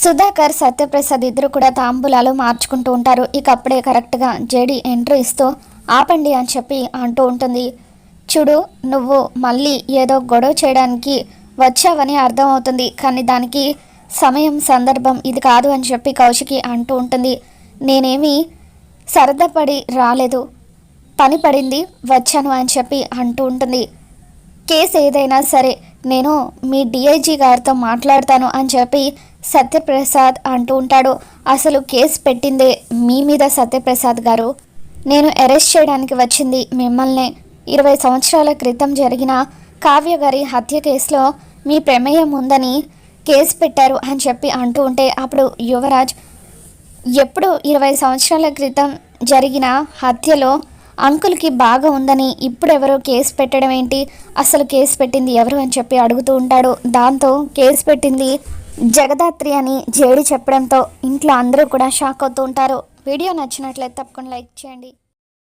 సుధాకర్ సత్యప్రసాద్ ఇద్దరు కూడా తాంబూలాలు మార్చుకుంటూ ఉంటారు. ఇక అప్పుడే కరెక్ట్గా జేడీ ఎంట్రీ ఇస్తూ ఆపండి అని చెప్పి అంటూ ఉంటుంది. చూడు, నువ్వు మళ్ళీ ఏదో గొడవ చేయడానికి వచ్చావని అర్థమవుతుంది, కానీ దానికి సమయం సందర్భం ఇది కాదు అని చెప్పి కౌశికి అంటూ ఉంటుంది. నేనేమీ సరదాపడి రాలేదు, పని పడింది వచ్చాను అని చెప్పి అంటూ ఉంటుంది. కేసు ఏదైనా సరే నేను మీ డిఐజీ గారితో మాట్లాడతాను అని చెప్పి సత్యప్రసాద్ అంటూ ఉంటాడు. అసలు కేసు పెట్టిందే మీ మీద సత్యప్రసాద్ గారు. నేను అరెస్ట్ చేయడానికి వచ్చింది మిమ్మల్నే. 20 సంవత్సరాల క్రితం జరిగిన కావ్య గారి హత్య కేసులో మీ ప్రమేయం ఉందని కేసు పెట్టారు అని చెప్పి అంటూ ఉంటే అప్పుడు యువరాజ్, ఎప్పుడు 20 సంవత్సరాల క్రితం జరిగిన హత్యలో అంకుల్కి బాగా ఉందని ఇప్పుడెవరో కేసు పెట్టడం ఏంటి, అసలు కేసు పెట్టింది ఎవరు అని చెప్పి అడుగుతూ ఉంటాడు. దాంతో కేసు పెట్టింది జగదాత్రి అని జేడి చెప్పడంతో ఇంట్లో అందరూ కూడా షాక్ అవుతూ ఉంటారు. వీడియో నచ్చినట్లయితే తప్పకుండా లైక్ చేయండి.